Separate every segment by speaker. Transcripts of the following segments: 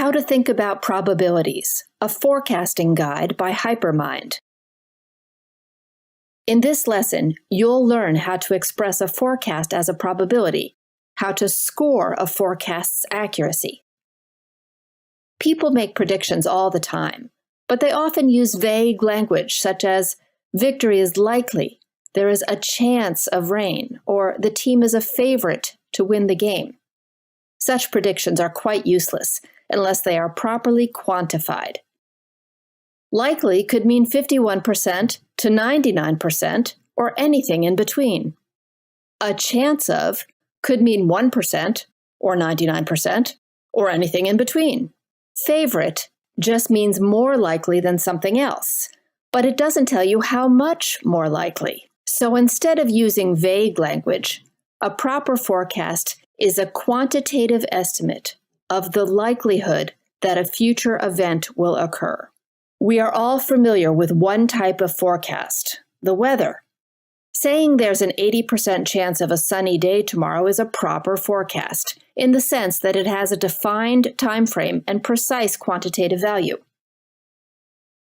Speaker 1: How to Think About Probabilities, a forecasting guide by Hypermind. In this lesson, you'll learn how to express a forecast as a probability, how to score a forecast's accuracy. People make predictions all the time, but they often use vague language such as, victory is likely, there is a chance of rain, or the team is a favorite to win the game. Such predictions are quite useless unless they are properly quantified. Likely could mean 51% to 99% or anything in between. A chance of could mean 1% or 99% or anything in between. Favorite just means more likely than something else, but it doesn't tell you how much more likely. So instead of using vague language, a proper forecast is a quantitative estimate of the likelihood that a future event will occur. We are all familiar with one type of forecast, the weather. Saying there's an 80% chance of a sunny day tomorrow is a proper forecast, in the sense that it has a defined time frame and precise quantitative value.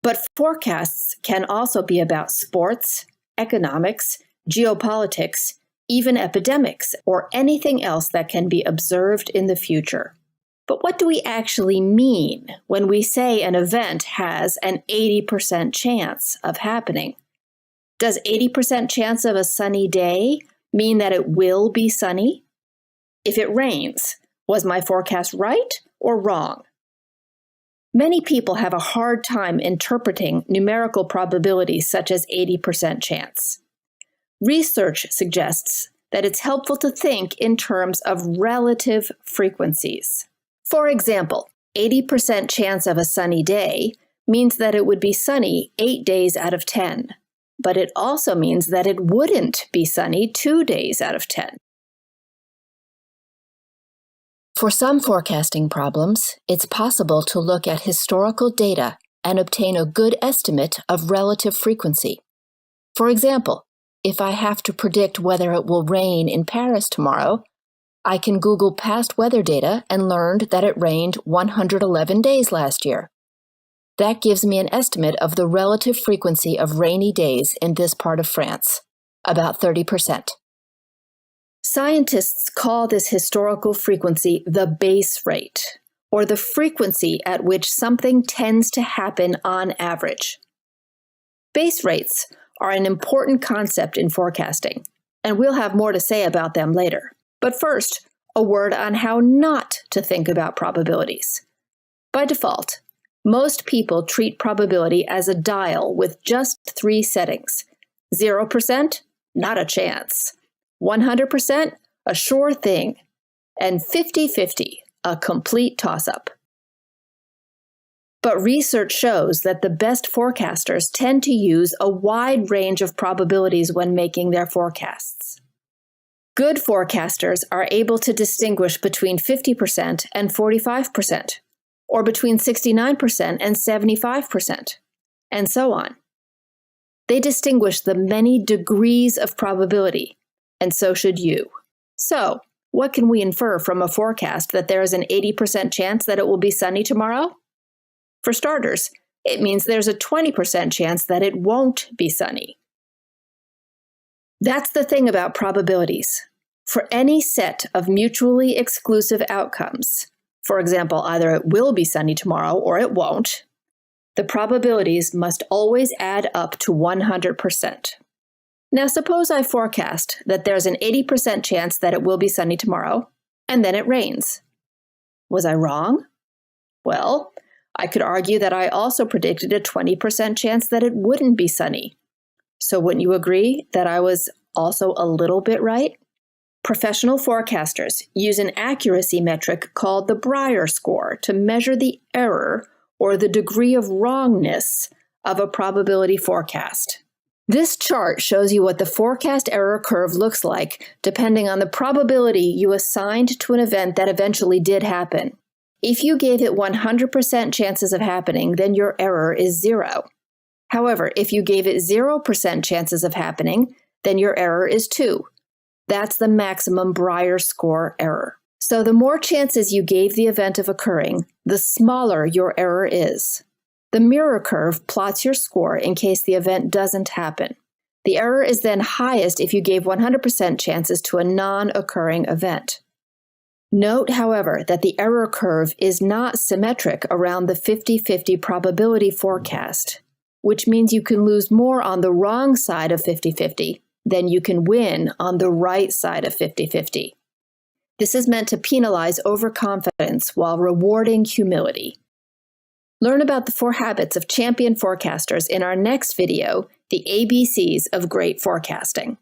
Speaker 1: But forecasts can also be about sports, economics, geopolitics, even epidemics, or anything else that can be observed in the future. But what do we actually mean when we say an event has an 80% chance of happening? Does 80% chance of a sunny day mean that it will be sunny? If it rains, was my forecast right or wrong? Many people have a hard time interpreting numerical probabilities such as 80% chance. Research suggests that it's helpful to think in terms of relative frequencies. For example, 80% chance of a sunny day means that it would be sunny 8 days out of 10, but it also means that it wouldn't be sunny 2 days out of 10. For some forecasting problems, it's possible to look at historical data and obtain a good estimate of relative frequency. For example, if I have to predict whether it will rain in Paris tomorrow, I can Google past weather data and learned that it rained 111 days last year. That gives me an estimate of the relative frequency of rainy days in this part of France, about 30%. Scientists call this historical frequency the base rate, or the frequency at which something tends to happen on average. Base rates are an important concept in forecasting, and we'll have more to say about them later. But first, a word on how not to think about probabilities. By default, most people treat probability as a dial with just 3 settings. 0%, not a chance. 100%, a sure thing. And 50-50, a complete toss-up. But research shows that the best forecasters tend to use a wide range of probabilities when making their forecasts. Good forecasters are able to distinguish between 50% and 45%, or between 69% and 75%, and so on. They distinguish the many degrees of probability, and so should you. So, what can we infer from a forecast that there is an 80% chance that it will be sunny tomorrow? For starters, it means there's a 20% chance that it won't be sunny. That's the thing about probabilities. For any set of mutually exclusive outcomes, for example, either it will be sunny tomorrow or it won't, the probabilities must always add up to 100%. Now suppose I forecast that there's an 80% chance that it will be sunny tomorrow, and then it rains. Was I wrong? Well, I could argue that I also predicted a 20% chance that it wouldn't be sunny. So wouldn't you agree that I was also a little bit right? Professional forecasters use an accuracy metric called the Brier score to measure the error or the degree of wrongness of a probability forecast. This chart shows you what the forecast error curve looks like depending on the probability you assigned to an event that eventually did happen. If you gave it 100% chances of happening, then your error is 0. However, if you gave it 0% chances of happening, then your error is 2. That's the maximum Brier score error. So the more chances you gave the event of occurring, the smaller your error is. The mirror curve plots your score in case the event doesn't happen. The error is then highest if you gave 100% chances to a non-occurring event. Note, however, that the error curve is not symmetric around the 50-50 probability forecast, which means you can lose more on the wrong side of 50-50 than you can win on the right side of 50-50. This is meant to penalize overconfidence while rewarding humility. Learn about the 4 habits of champion forecasters in our next video, The ABCs of Great Forecasting.